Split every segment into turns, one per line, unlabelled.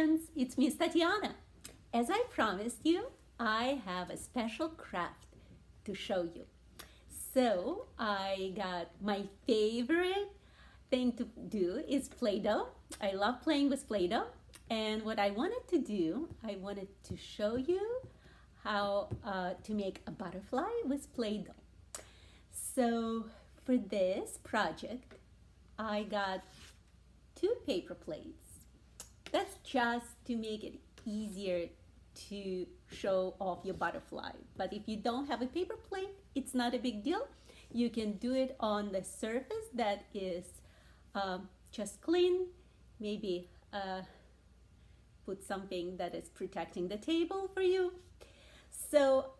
friends, it's Miss Tatiana. As I promised you, I have a special craft to show you. So I got my favorite thing to do is Play-Doh. I love playing with Play-Doh. And what I wanted to do, I wanted to show you how to make a butterfly with Play-Doh. So for this project, I got 2 paper plates. That's just to make it easier to show off your butterfly. But if you don't have a paper plate, it's not a big deal. You can do it on the surface that is just clean. Maybe put something that is protecting the table for you. So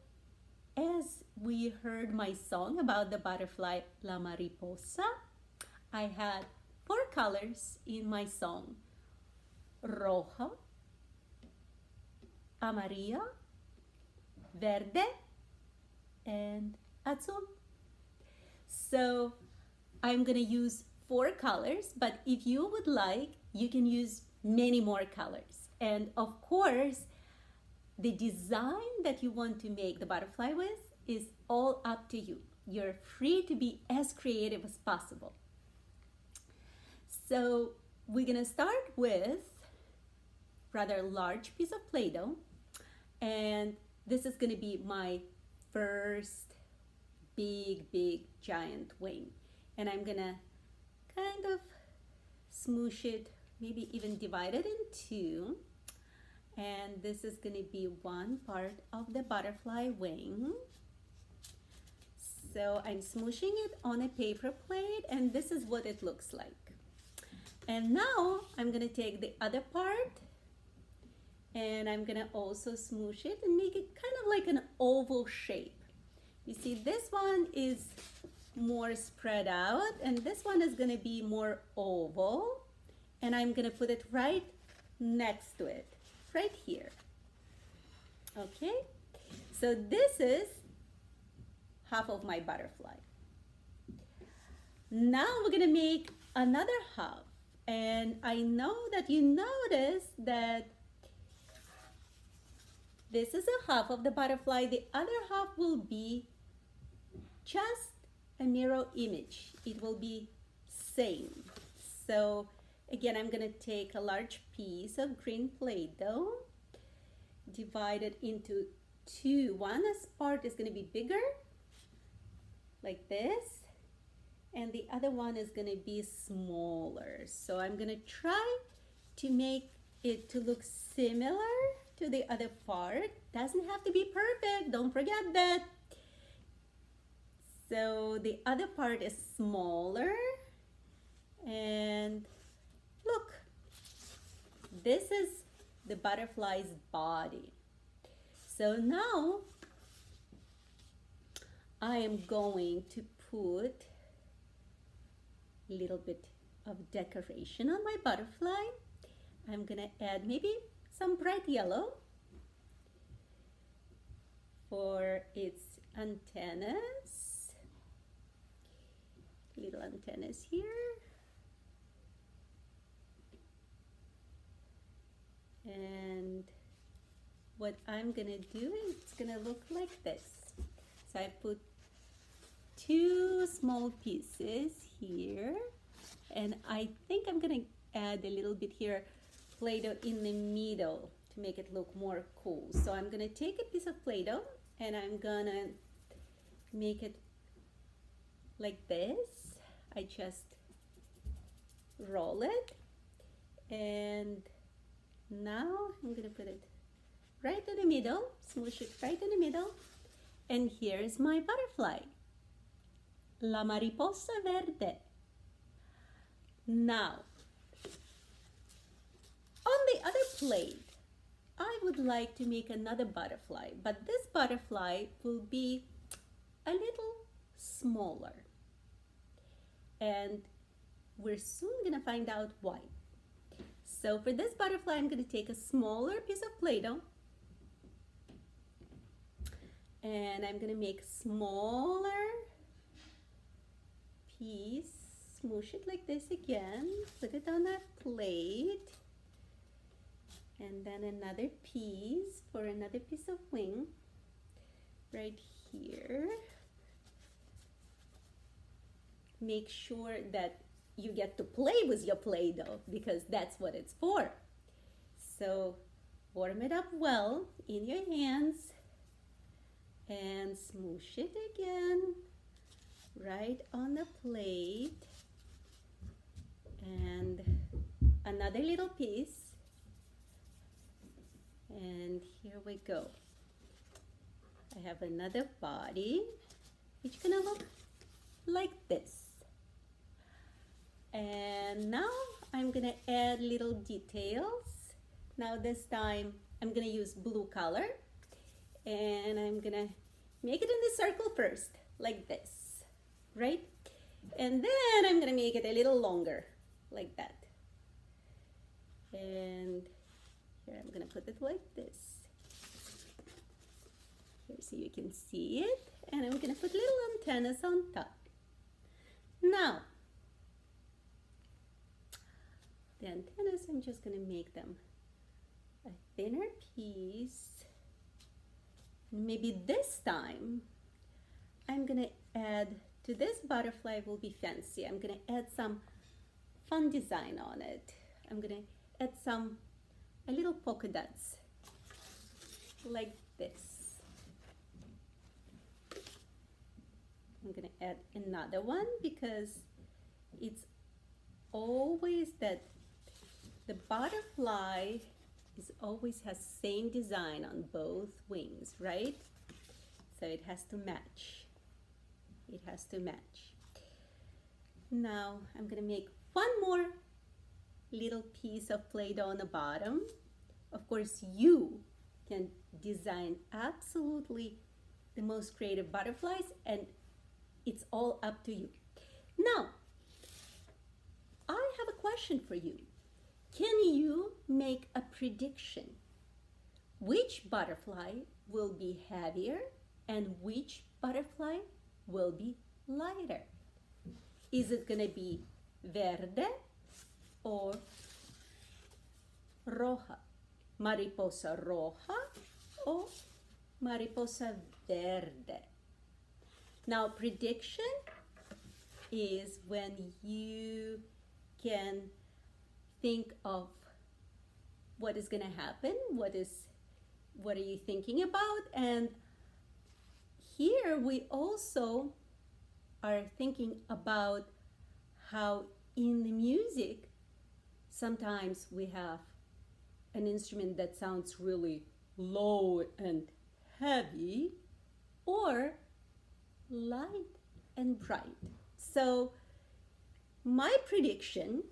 as we heard my song about the butterfly La Mariposa, I had 4 colors in my song: roja, amarilla, verde, and azul. So I'm gonna use 4 colors, but if you would like, you can use many more colors. And of course, the design that you want to make the butterfly with is all up to you. You're free to be as creative as possible. So we're gonna start with rather large piece of Play-Doh, and this is gonna be my first big giant wing, and I'm gonna kind of smoosh it, maybe even divide it in 2, and this is gonna be one part of the butterfly wing. So I'm smooshing it on a paper plate, and this is what it looks like. And now I'm gonna take the other part, and I'm gonna also smoosh it and make it kind of like an oval shape. You see, this one is more spread out, and this one is gonna be more oval, and I'm gonna put it right next to it, right here. Okay, so this is half of my butterfly. Now we're gonna make another half, and I know that you noticed that this is a half of the butterfly. The other half will be just a mirror image. It will be same. So again, I'm gonna take a large piece of green Play-Doh, divide it into 2. One part is gonna be bigger, like this, and the other one is gonna be smaller. So I'm gonna try to make it to look similar to the other part. Doesn't have to be perfect, don't forget that. So the other part is smaller, and look, this is the butterfly's body. So now I am going to put a little bit of decoration on my butterfly. I'm gonna add maybe some bright yellow for its antennas, little antennas here, and what I'm gonna do is it's gonna look like this. So I put 2 small pieces here, and I think I'm gonna add a little bit here Play-Doh in the middle to make it look more cool. So I'm gonna take a piece of Play-Doh and I'm gonna make it like this. I just roll it, and now I'm gonna put it right in the middle, smoosh it right in the middle, and here's my butterfly, La Mariposa Verde. Now, on the other plate, I would like to make another butterfly, but this butterfly will be a little smaller. And we're soon gonna find out why. So for this butterfly, I'm gonna take a smaller piece of Play-Doh, and I'm gonna make a smaller piece, smoosh it like this again, put it on that plate, And then another piece for another piece of wing right here. Make sure that you get to play with your Play-Doh because that's what it's for. So warm it up well in your hands and smoosh it again right on the plate. And another little piece. And here we go. I have another body. It's gonna look like this. And now I'm gonna add little details. Now this time I'm gonna use blue color and I'm gonna make it in the circle first, like this, right? And then I'm gonna make it a little longer, like that. And here I'm gonna put it like this. Here so you can see it. And I'm gonna put little antennas on top. Now, the antennas, I'm just gonna make them a thinner piece. Maybe this time, I'm gonna add, to this butterfly will be fancy. I'm gonna add some fun design on it. I'm gonna add a little polka dots, like this. I'm gonna add another one because it's always that the butterfly always has same design on both wings, right? So it has to match. It has to match. Now I'm gonna make one more little piece of Play-Doh on the bottom. Of course, you can design absolutely the most creative butterflies, and it's all up to you. Now, I have a question for you. Can you make a prediction? Which butterfly will be heavier and which butterfly will be lighter? Is it gonna be verde or roja? Mariposa roja or mariposa verde? Now, prediction is when you can think of what is going to happen, what are you thinking about, and here we also are thinking about how in the music sometimes we have an instrument that sounds really low and heavy or light and bright. So my prediction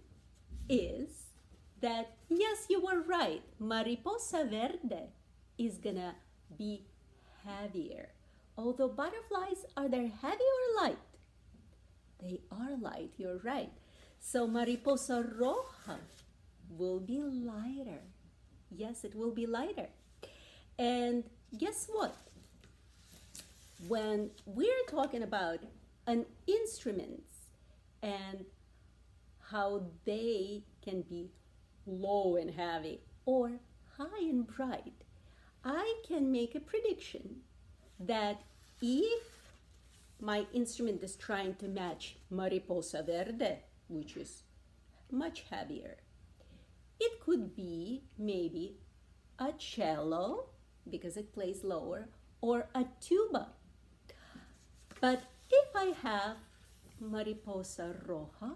is that yes, you were right. Mariposa verde is gonna be heavier. Although butterflies, are they heavy or light? They are light, you're right. So mariposa roja will be lighter. Yes, it will be lighter. And guess what? When we're talking about an instruments and how they can be low and heavy or high and bright, I can make a prediction that if my instrument is trying to match Mariposa Verde, which is much heavier, it could be maybe a cello because it plays lower, or a tuba. But if I have Mariposa Roja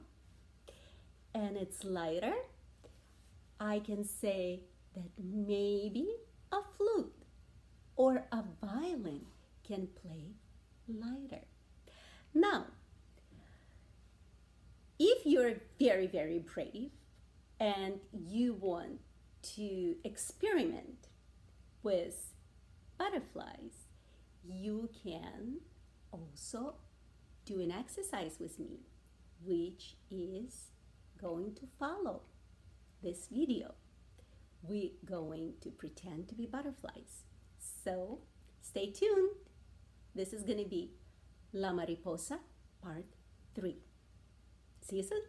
and it's lighter, I can say that maybe a flute or a violin can play lighter. Now, if you're very, very brave and you want to experiment with butterflies, you can also do an exercise with me, which is going to follow this video. We're going to pretend to be butterflies. So stay tuned. This is going to be La Mariposa Part 3. See you soon.